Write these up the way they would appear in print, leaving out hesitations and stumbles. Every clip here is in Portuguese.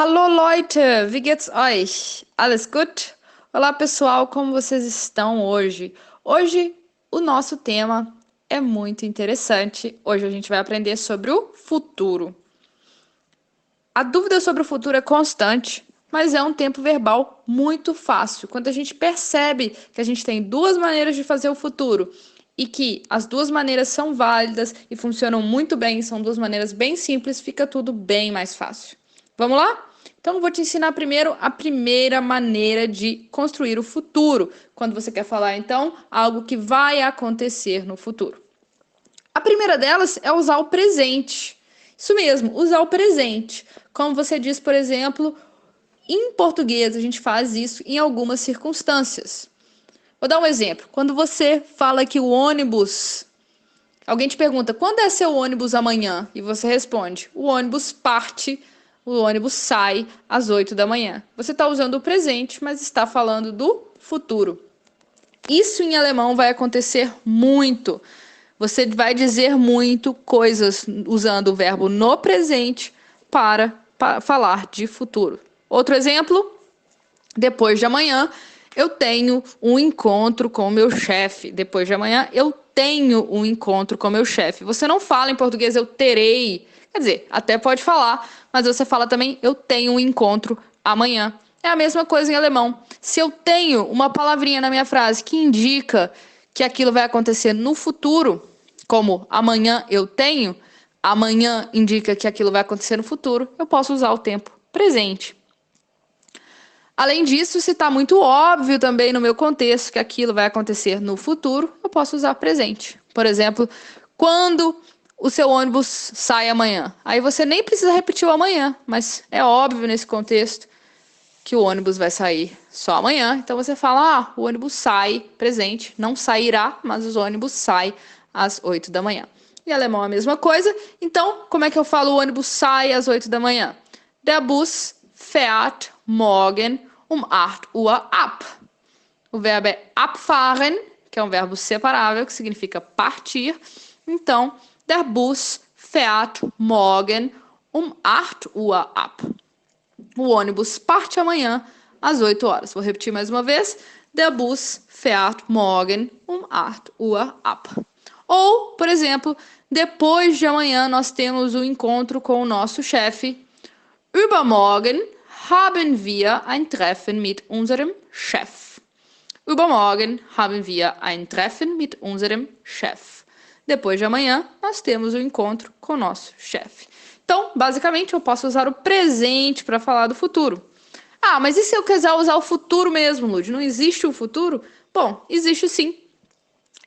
Hallo Leute, wie geht's euch? Alles gut? Olá pessoal, como vocês estão hoje? Hoje o nosso tema é muito interessante. Hoje a gente vai aprender sobre o futuro. A dúvida sobre o futuro é constante, mas é um tempo verbal muito fácil. Quando a gente percebe que a gente tem duas maneiras de fazer o futuro e que as duas maneiras são válidas e funcionam muito bem, são duas maneiras bem simples, fica tudo bem mais fácil. Vamos lá? Então, eu vou te ensinar primeiro a primeira maneira de construir o futuro, quando você quer falar, então, algo que vai acontecer no futuro. A primeira delas é usar o presente. Isso mesmo, usar o presente. Como você diz, por exemplo, em português a gente faz isso em algumas circunstâncias. Vou dar um exemplo. Quando você fala que o ônibus. Alguém te pergunta, quando é seu ônibus amanhã? E você responde, o ônibus parte, o ônibus sai às 8 da manhã. Você está usando o presente, mas está falando do futuro. Isso em alemão vai acontecer muito. Você vai dizer muito coisas usando o verbo no presente para falar de futuro. Outro exemplo, depois de amanhã eu tenho um encontro com o meu chefe. Depois de amanhã eu tenho um encontro com o meu chefe. Você não fala em português eu terei. Quer dizer, até pode falar, mas você fala também eu tenho um encontro amanhã. É a mesma coisa em alemão. Se eu tenho uma palavrinha na minha frase que indica que aquilo vai acontecer no futuro, como amanhã eu tenho, amanhã indica que aquilo vai acontecer no futuro, eu posso usar o tempo presente. Além disso, se está muito óbvio também no meu contexto que aquilo vai acontecer no futuro, eu posso usar presente. Por exemplo, quando o seu ônibus sai amanhã. Aí você nem precisa repetir o amanhã, mas é óbvio nesse contexto que o ônibus vai sair só amanhã. Então você fala, o ônibus sai, presente, não sairá, mas o ônibus sai às 8 da manhã. Em alemão a mesma coisa. Então, como é que eu falo o ônibus sai às 8 da manhã? Der Bus fährt morgen um 8 Uhr ab. O verbo é abfahren, que é um verbo separável, que significa partir. Então, der Bus fährt morgen um 8 Uhr ab. O ônibus parte amanhã às 8 horas. Vou repetir mais uma vez. Der Bus fährt morgen um 8 Uhr ab. Ou, por exemplo, depois de amanhã nós temos um encontro com o nosso chefe. Übermorgen haben wir ein Treffen mit unserem Chef. Übermorgen haben wir ein Treffen mit unserem Chef. Depois de amanhã, nós temos um encontro com o nosso chefe. Então, basicamente, eu posso usar o presente para falar do futuro. Mas e se eu quiser usar o futuro mesmo, Lud? Não existe o futuro? Bom, existe sim.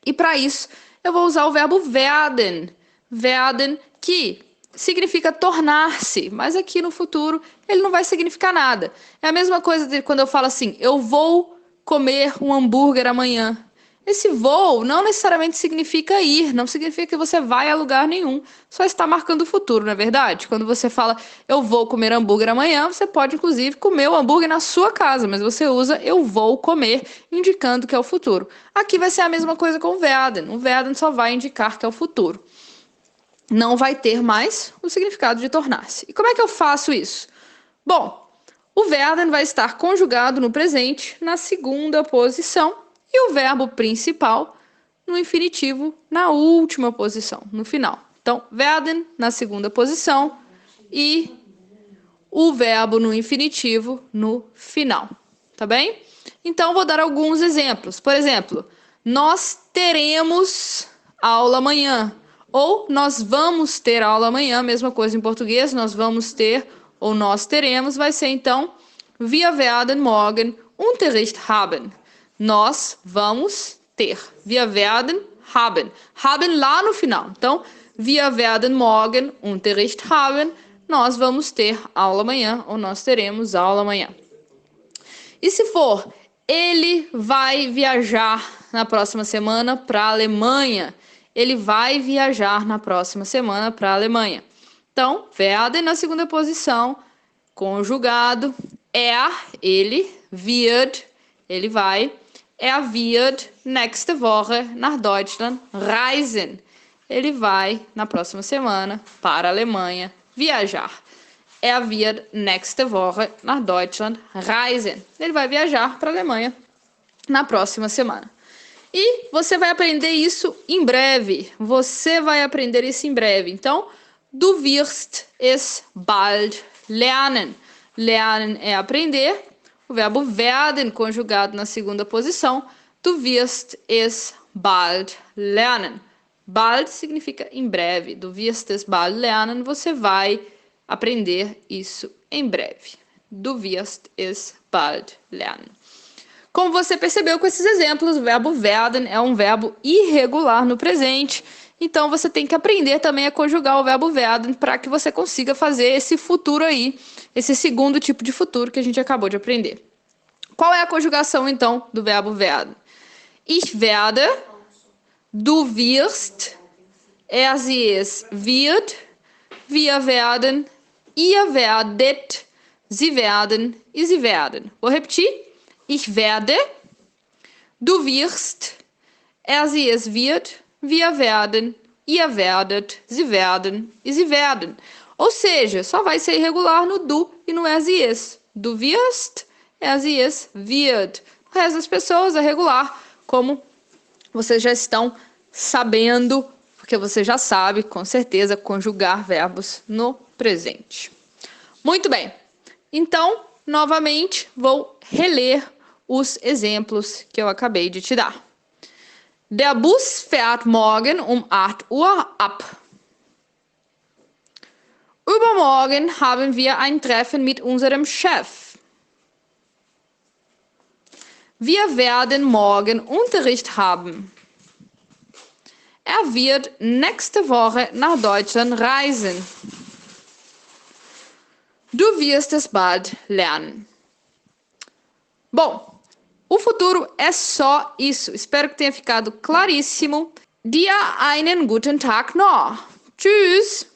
E para isso, eu vou usar o verbo werden. Werden, que significa tornar-se, mas aqui no futuro ele não vai significar nada. É a mesma coisa de quando eu falo assim, eu vou comer um hambúrguer amanhã. Esse voo não necessariamente significa ir, não significa que você vai a lugar nenhum, só está marcando o futuro, não é verdade? Quando você fala eu vou comer hambúrguer amanhã, você pode inclusive comer o hambúrguer na sua casa, mas você usa eu vou comer, indicando que é o futuro. Aqui vai ser a mesma coisa com o werden. O werden só vai indicar que é o futuro. Não vai ter mais o significado de tornar-se. E como é que eu faço isso? Bom, o werden vai estar conjugado no presente na segunda posição e o verbo principal no infinitivo na última posição, no final. Então, werden na segunda posição e o verbo no infinitivo no final, tá bem? Então, vou dar alguns exemplos. Por exemplo, nós teremos aula amanhã. Ou nós vamos ter aula amanhã, mesma coisa em português, nós vamos ter ou nós teremos, vai ser então wir werden morgen Unterricht haben. Nós vamos ter. Wir werden haben. Haben lá no final. Então, wir werden morgen Unterricht haben. Nós vamos ter aula amanhã ou nós teremos aula amanhã. E se for, ele vai viajar na próxima semana para a Alemanha. Ele vai viajar na próxima semana para a Alemanha. Então, werden na segunda posição, conjugado, ele, wird, ele vai, wird nächste Woche nach Deutschland reisen. Ele vai, na próxima semana, para a Alemanha, viajar. Er wird nächste Woche nach Deutschland reisen. Ele vai viajar para a Alemanha na próxima semana. E você vai aprender isso em breve. Você vai aprender isso em breve. Então, du wirst es bald lernen. Lernen é aprender. O verbo werden conjugado na segunda posição. Du wirst es bald lernen. Bald significa em breve. Du wirst es bald lernen. Você vai aprender isso em breve. Du wirst es bald lernen. Como você percebeu com esses exemplos, o verbo werden é um verbo irregular no presente. Então você tem que aprender também a conjugar o verbo werden para que você consiga fazer esse futuro aí, esse segundo tipo de futuro que a gente acabou de aprender. Qual é a conjugação então do verbo werden? Ich werde, du wirst, sie es wird, wir werden, ihr werdet, sie werden e sie werden. Vou repetir. Ich werde, du wirst, sie es wird, wir werden, ihr werdet, sie werden e sie werden. Ou seja, só vai ser irregular no du e no sie es. Du wirst, sie es wird. O resto das pessoas é regular, como vocês já estão sabendo, porque você já sabe, com certeza, conjugar verbos no presente. Muito bem. Então, novamente, vou reler os exemplos que eu acabei de te dar. Der Bus fährt morgen um 8 Uhr ab. Übermorgen haben wir ein Treffen mit unserem Chef. Wir werden morgen Unterricht haben. Er wird nächste Woche nach Deutschland reisen. Du wirst es bald lernen. Bom, o futuro é só isso. Espero que tenha ficado claríssimo. Dir einen guten Tag noch. Tschüss!